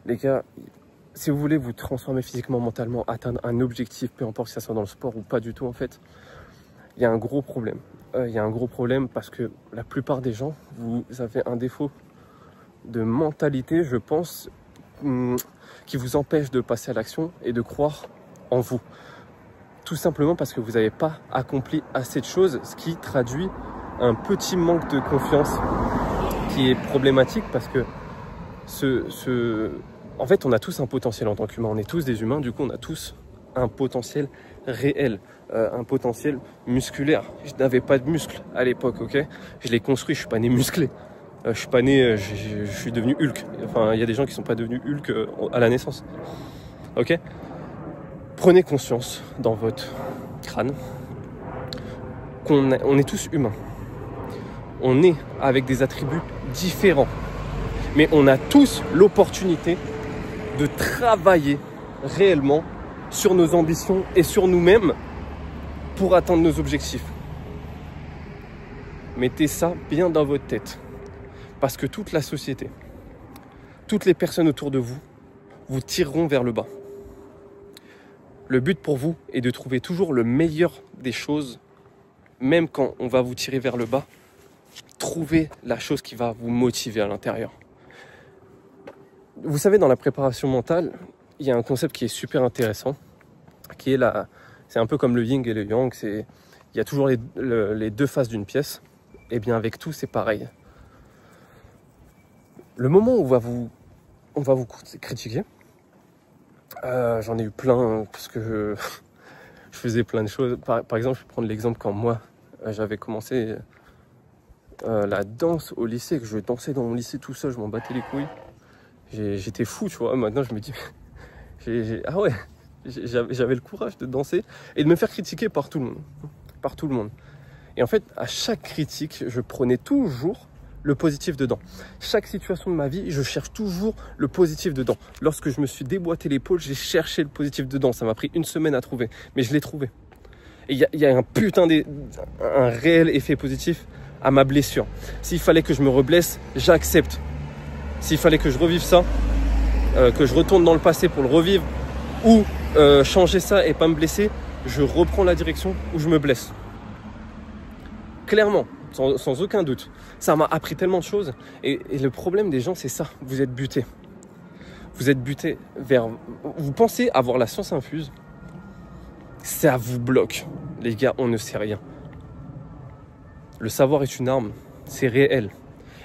Les gars, si vous voulez vous transformer physiquement, mentalement, atteindre un objectif, peu importe que ça soit dans le sport ou pas du tout en fait, il y a un gros problème. Il y a un gros problème parce que la plupart des gens, vous avez un défaut de mentalité, je pense, qui vous empêche de passer à l'action et de croire en vous. Tout simplement parce que vous n'avez pas accompli assez de choses, ce qui traduit un petit manque de confiance qui est problématique parce que en fait, on a tous un potentiel en tant qu'humain, on est tous des humains, du coup on a tous un potentiel réel, un potentiel musculaire. Je n'avais pas de muscles à l'époque, ok? Je l'ai construit, je suis pas né musclé. Je suis pas né, je suis devenu Hulk. Enfin, il y a des gens qui sont pas devenus Hulk à la naissance. Ok? Prenez conscience dans votre crâne qu'on est tous humains. On est avec des attributs différents. Mais on a tous l'opportunité de travailler réellement sur nos ambitions et sur nous-mêmes pour atteindre nos objectifs. Mettez ça bien dans votre tête. Parce que toute la société, toutes les personnes autour de vous, vous tireront vers le bas. Le but pour vous est de trouver toujours le meilleur des choses, même quand on va vous tirer vers le bas. Trouvez la chose qui va vous motiver à l'intérieur. Vous savez, dans la préparation mentale, il y a un concept qui est super intéressant, qui est c'est un peu comme le yin et le yang, il y a toujours les deux faces d'une pièce. Et bien avec tout, c'est pareil. Le moment où on va vous critiquer, j'en ai eu plein parce que je faisais plein de choses. Par exemple, je vais prendre l'exemple quand moi, j'avais commencé la danse au lycée, que je dansais dans mon lycée tout seul, je m'en battais les couilles. J'étais fou, tu vois. Maintenant, je me dis, ah ouais, j'avais le courage de danser et de me faire critiquer par tout le monde. Par tout le monde. Et en fait, à chaque critique, je prenais toujours le positif dedans. Chaque situation de ma vie, je cherche toujours le positif dedans. Lorsque je me suis déboîté l'épaule, j'ai cherché le positif dedans. Ça m'a pris 1 semaine à trouver, mais je l'ai trouvé. Et il y a un réel effet positif à ma blessure. S'il fallait que je me reblesse, j'accepte. S'il fallait que je revive ça, que je retourne dans le passé pour le revivre, ou changer ça et pas me blesser, je reprends la direction où je me blesse. Clairement, sans aucun doute. Ça m'a appris tellement de choses. Et le problème des gens, c'est ça. Vous êtes butés. Vous êtes butés vers... Vous pensez avoir la science infuse. Ça vous bloque. Les gars, on ne sait rien. Le savoir est une arme. C'est réel.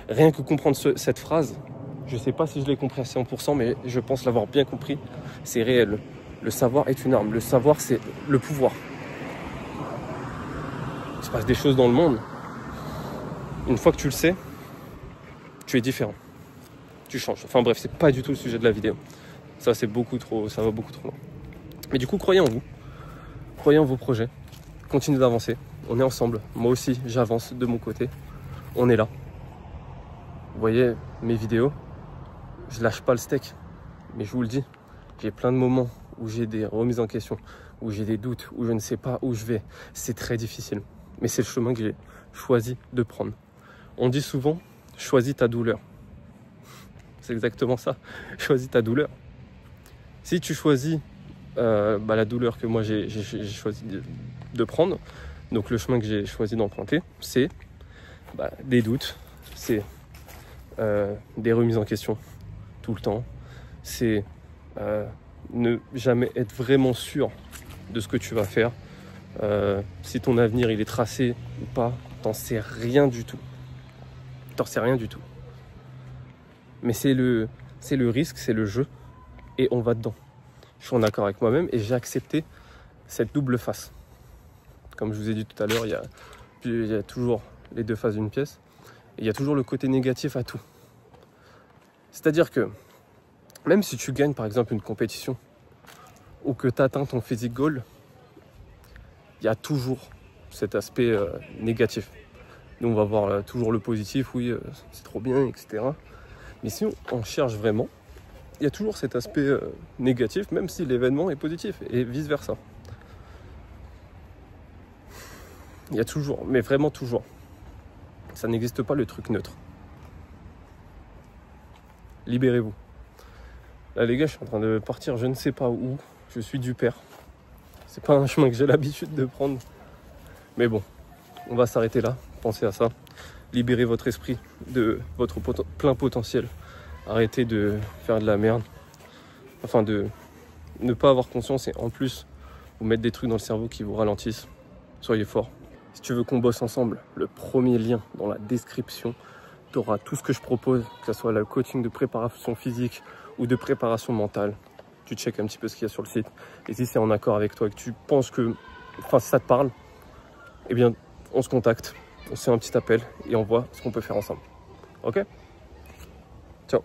Rien que comprendre cette phrase, je ne sais pas si je l'ai compris à 100%, mais je pense l'avoir bien compris. C'est réel. Le savoir est une arme. Le savoir, c'est le pouvoir. Il se passe des choses dans le monde. Une fois que tu le sais, tu es différent. Tu changes. Enfin bref, c'est pas du tout le sujet de la vidéo. Ça, c'est beaucoup trop, ça va beaucoup trop loin. Mais du coup, croyez en vous. Croyez en vos projets. Continuez d'avancer. On est ensemble. Moi aussi, j'avance de mon côté. On est là. Vous voyez mes vidéos, je lâche pas le steak. Mais je vous le dis, j'ai plein de moments où j'ai des remises en question, où j'ai des doutes, où je ne sais pas où je vais. C'est très difficile. Mais c'est le chemin que j'ai choisi de prendre. On dit souvent, choisis ta douleur. C'est exactement ça. Choisis ta douleur. Si tu choisis la douleur que moi j'ai choisi de prendre, donc le chemin que j'ai choisi d'emprunter, c'est des doutes, c'est des remises en question tout le temps, c'est ne jamais être vraiment sûr de ce que tu vas faire. Si ton avenir il est tracé ou pas, t'en sais rien du tout. T'en sais rien du tout. Mais c'est le risque, c'est le jeu, et on va dedans. Je suis en accord avec moi-même et j'ai accepté cette double face. Comme je vous ai dit tout à l'heure, il y a toujours les deux faces d'une pièce, et il y a toujours le côté négatif à tout. C'est-à-dire que, même si tu gagnes par exemple une compétition, ou que tu atteins ton physique goal, il y a toujours cet aspect négatif. Nous, on va voir toujours le positif, oui, c'est trop bien, etc. Mais si on cherche vraiment, il y a toujours cet aspect négatif, même si l'événement est positif, et vice-versa. Il y a toujours, mais vraiment toujours. Ça n'existe pas le truc neutre. Libérez-vous. Là les gars, je suis en train de partir je ne sais pas où. Je suis du père. C'est pas un chemin que j'ai l'habitude de prendre. Mais bon, on va s'arrêter là. Pensez à ça. Libérez votre esprit de votre plein potentiel. Arrêtez de faire de la merde. Enfin, de ne pas avoir conscience et en plus, vous mettre des trucs dans le cerveau qui vous ralentissent. Soyez forts. Si tu veux qu'on bosse ensemble, le premier lien dans la description, tu auras tout ce que je propose, que ce soit le coaching de préparation physique ou de préparation mentale. Tu checkes un petit peu ce qu'il y a sur le site. Et si c'est en accord avec toi et que tu penses que, enfin, si ça te parle, eh bien, on se contacte, on se fait un petit appel et on voit ce qu'on peut faire ensemble. Ok ? Ciao.